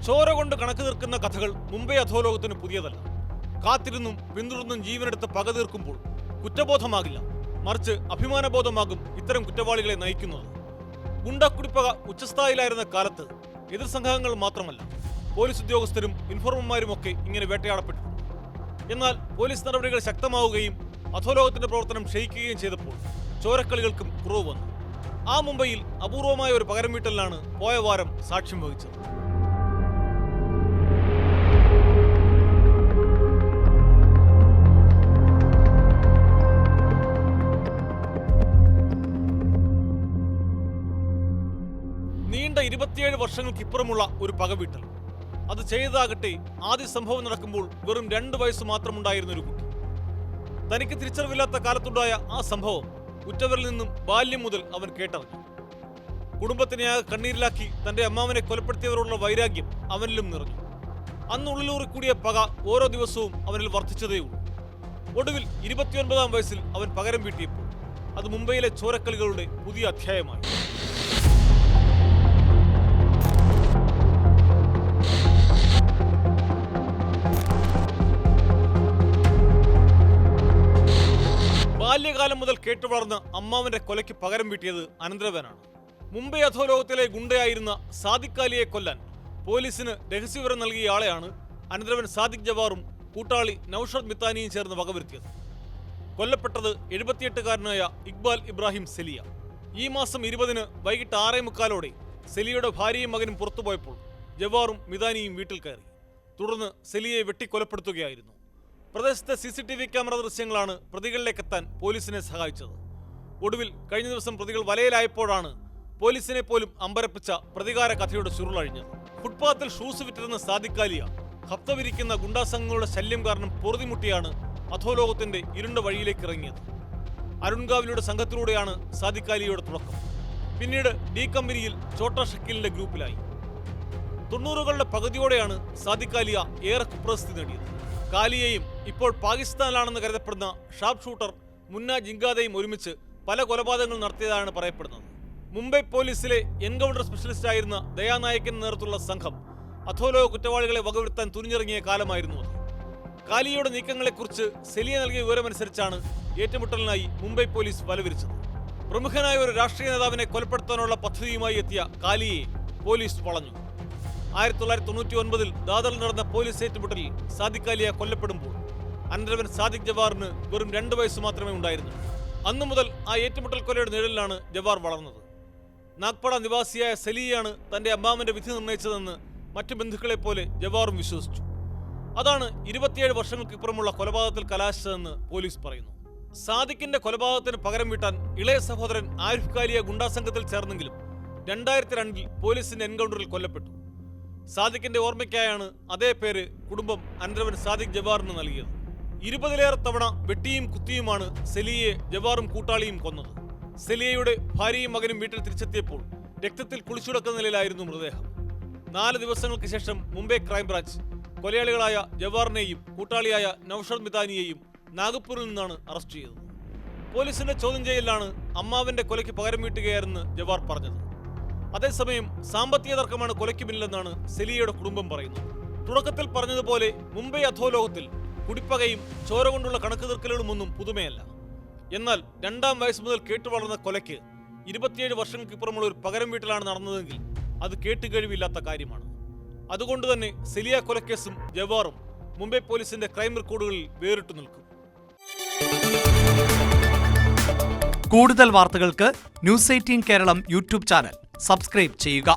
ചോര കൊണ്ട് കണക്ക് തീർക്കുന്ന കഥകൾ മുംബൈ അധോലോകത്തിന് പുതിയതല്ല. കാത്തിരുന്നും പിന്തുടർന്നും ജീവനെടുത്ത് പക തീർക്കുമ്പോൾ കുറ്റബോധമാകില്ല, മറിച്ച് അഭിമാനബോധമാകും ഇത്തരം കുറ്റവാളികളെ നയിക്കുന്നത്. ഗുണ്ടക്കുടിപ്പക ഉച്ചസ്ഥായിലായിരുന്ന കാലത്ത് എതിർ സംഘങ്ങൾ മാത്രമല്ല, പോലീസ് ഉദ്യോഗസ്ഥരും ഇൻഫോർമർമാരുമൊക്കെ ഇങ്ങനെ വേട്ടയാടപ്പെട്ടിട്ടുണ്ട്. എന്നാൽ പോലീസ് നടപടികൾ ശക്തമാവുകയും അധോലോകത്തിന്റെ പ്രവർത്തനം ക്ഷയിക്കുകയും ചെയ്തപ്പോൾ ചോരക്കളികൾക്കും കുറവ് വന്നു. ആ മുംബൈയിൽ അപൂർവമായ ഒരു പകരം വീട്ടലിനാണ് പോയ വാരം സാക്ഷ്യം വഹിച്ചത്. നീണ്ട 27 വർഷങ്ങൾക്കിപ്പുറമുള്ള ഒരു പകവീട്ടൽ. അത് ചെയ്തതാകട്ടെ ആദ്യ സംഭവം നടക്കുമ്പോൾ വെറും 2 വയസ്സ് മാത്രമുണ്ടായിരുന്ന ഒരു കുട്ടി. തനിക്ക് തിരിച്ചറിവില്ലാത്ത കാലത്തുണ്ടായ ആ സംഭവം ഉറ്റവരിൽ നിന്നും ബാല്യം മുതൽ അവൻ കേട്ടറിഞ്ഞു. കുടുംബത്തിനെ ആകെ കണ്ണീരിലാക്കി തന്റെ അമ്മാവനെ കൊലപ്പെടുത്തിയവരോടുള്ള വൈരാഗ്യം അവനിലും നിറഞ്ഞു. അന്ന് ഉള്ളിലൂറി കൂടിയ പക ഓരോ ദിവസവും അവനിൽ വർദ്ധിച്ചതേയുള്ളൂ. ഒടുവിൽ 29-ാം വയസ്സിൽ അവൻ പകരം വീട്ടിയപ്പോൾ അത് മുംബൈയിലെ ചോരക്കളികളുടെ പുതിയ അധ്യായമായി. ബാല്യകാലം മുതൽ കേട്ടുവളർന്ന അമ്മാവന്റെ കൊലയ്ക്ക് പകരം വീട്ടിയത് അനന്തരവനാണ്. മുംബൈ അധോലോകത്തിലെ ഗുണ്ടയായിരുന്ന സാദിഖ് അലിയെ കൊല്ലാൻ പോലീസിന് രഹസ്യവിവരം നൽകിയ ആളെയാണ് അനന്തരവൻ സാദിഖ് ജവാറും കൂട്ടാളി നൌഷാദ് മിത്താനിയും ചേർന്ന് വകവരുത്തിയത്. കൊല്ലപ്പെട്ടത് 78-കാരനായ ഇക്ബാൽ ഇബ്രാഹിം സെലിയ. ഈ മാസം 20-ന് വൈകിട്ട് 6:45 സെലിയയുടെ ഭാര്യയും മകനും പുറത്തുപോയപ്പോൾ ജവാറും മിതാനിയും വീട്ടിൽ കയറി. തുടർന്ന് സെലിയെ വെട്ടിക്കൊലപ്പെടുത്തുകയായിരുന്നു. പ്രദേശത്തെ CCTV ക്യാമറ ദൃശ്യങ്ങളാണ് പ്രതികളിലേക്കെത്താൻ പോലീസിനെ സഹായിച്ചത്. ഒടുവിൽ കഴിഞ്ഞ ദിവസം പ്രതികൾ വലയിലായപ്പോഴാണ് പോലീസിനെ പോലും അമ്പരപ്പിച്ച പ്രതികാര കഥയുടെ ചുരുളഴിഞ്ഞത്. ഫുട്പാത്തിൽ ഷൂസ് വിറ്റിരുന്ന സാദിഖ് അലിയ ഹപ്തവിരിക്കുന്ന ഗുണ്ടാസംഘങ്ങളുടെ ശല്യം കാരണം പൊറുതിമുട്ടിയാണ് അധോലോകത്തിന്റെ ഇരുണ്ട വഴിയിലേക്ക് ഇറങ്ങിയത്. അരുൺഗാവിലൂടെ സംഘത്തിലൂടെയാണ് സാദിഖ് അലിയുടെ തുടക്കം. പിന്നീട് ഡി കമ്പനിയിൽ ചോട്ടാ ഷക്കീലിന്റെ ഗ്രൂപ്പിലായി. 90കളുടെ പകുതിയോടെയാണ് സാദിഖ് അലിയ ഏറെ കുപ്രസിദ്ധി നേടിയത്. കാലിയെയും ഇപ്പോൾ പാകിസ്ഥാനിലാണെന്ന് കരുതപ്പെടുന്ന ഷാർപ്പ് ഷൂട്ടർ മുന്ന ജിങ്കാദയും ഒരുമിച്ച് പല കൊലപാതകങ്ങൾ നടത്തിയതാണ് പറയപ്പെടുന്നത്. മുംബൈ പോലീസിലെ എൻകൗണ്ടർ സ്പെഷ്യലിസ്റ്റ് ആയിരുന്ന ദയാനായകന്റെ നേതൃത്വത്തിലുള്ള സംഘം അധോലോക കുറ്റവാളികളെ വകവരുത്താൻ തുനിഞ്ഞിറങ്ങിയ കാലമായിരുന്നു അത്. കാലിയയുടെ നീക്കങ്ങളെക്കുറിച്ച് സെലിയ നൽകിയ വിവരമനുസരിച്ചാണ് ഏറ്റുമുട്ടലിനായി മുംബൈ പോലീസ് വലവിരിച്ചത്. പ്രമുഖനായ ഒരു രാഷ്ട്രീയ നേതാവിനെ കൊലപ്പെടുത്താനുള്ള പദ്ധതിയുമായി എത്തിയ കാലിയെ പോലീസ് വളഞ്ഞു. 1999-ൽ ദാദറിൽ നടന്ന പോലീസ് ഏറ്റുമുട്ടലിൽ സാദിഖ് അലിയ കൊല്ലപ്പെടുമ്പോൾ അനന്തരവൻ സാദിഖ് ജവാറിന് വെറും 2 വയസ്സ് മാത്രമേ ഉണ്ടായിരുന്നു. അന്നു മുതൽ ആ ഏറ്റുമുട്ടൽ കൊലയുടെ നിഴലിലാണ് ജവാർ വളർന്നത്. നാഗ്പട നിവാസിയായ സെലിയാണ് തന്റെ അമ്മാവന്റെ വിധി നിർണയിച്ചതെന്ന് മറ്റു ബന്ധുക്കളെ പോലെ ജവാറും വിശ്വസിച്ചു. അതാണ് 27 വർഷങ്ങൾക്കിപ്പുറമുള്ള കൊലപാതകത്തിൽ കലാശിച്ചതെന്ന് പോലീസ് പറയുന്നു. സാദിഖിന്റെ കൊലപാതകത്തിന് പകരം വീട്ടാൻ ഇളയ സഹോദരൻ ആരിഫ് കാലിയ ഗുണ്ടാസംഘത്തിൽ ചേർന്നെങ്കിലും 2002-ൽ പോലീസിന്റെ എൻകൗണ്ടറിൽ കൊല്ലപ്പെട്ടു. സാദിഖിന്റെ ഓർമ്മയ്ക്കായാണ് അതേ പേര് കുടുംബം അനന്തരവൻ സാദിഖ് ജവാറിന് നൽകിയത്. 20-ലേറെ തവണ വെട്ടിയും കുത്തിയുമാണ് സെലിയെ ജവാറും കൂട്ടാളിയും കൊന്നത്. സെലിയയുടെ ഭാര്യയും മകനും വീട്ടിൽ തിരിച്ചെത്തിയപ്പോൾ രക്തത്തിൽ കുളിച്ചുടക്കുന്ന നിലയിലായിരുന്നു മൃതദേഹം. 4 ദിവസങ്ങൾക്ക് ശേഷം മുംബൈ ക്രൈംബ്രാഞ്ച് കൊലയാളികളായ ജവാറിനെയും കൂട്ടാളിയായ നൌഷാദ് മിതാനിയെയും നാഗപ്പൂരിൽ നിന്നാണ് അറസ്റ്റ് ചെയ്തത്. പോലീസിന്റെ ചോദ്യം ചെയ്യലിലാണ് അമ്മാവന്റെ കൊലയ്ക്ക് പകരം വീട്ടുകയായിരുന്ന് ജവാർ പറഞ്ഞത്. അതേസമയം സാമ്പത്തിക തർക്കമാണ് കൊലയ്ക്ക് പിന്നിലെന്നാണ് സെലിയയുടെ കുടുംബം പറയുന്നത്. തുടക്കത്തിൽ പറഞ്ഞതുപോലെ മുംബൈ അധോലോകത്തിൽ കുടിപ്പകയും ചോര കൊണ്ടുള്ള കണക്ക് തീർക്കലുകളുമൊന്നും പുതുമയല്ല. എന്നാൽ 2-ാം വയസ്സ് മുതൽ കേട്ടുവളർന്ന കൊലയ്ക്ക് 27 വർഷങ്ങൾക്കിപ്പുറമുള്ള ഒരു പകരം വീട്ടിലാണ് നടന്നതെങ്കിൽ അത് കേട്ടുകഴിവില്ലാത്ത കാര്യമാണ്. അതുകൊണ്ട് തന്നെ സെലിയ കൊലക്കേസും ജവാറും മുംബൈ പോലീസിന്റെ ക്രൈം റെക്കോർഡുകളിൽ വേറിട്ടു നിൽക്കും. കൂടുതൽ വാർത്തകൾക്ക് news 18 Keralam YouTube channel subscribe ചെയ്യുക.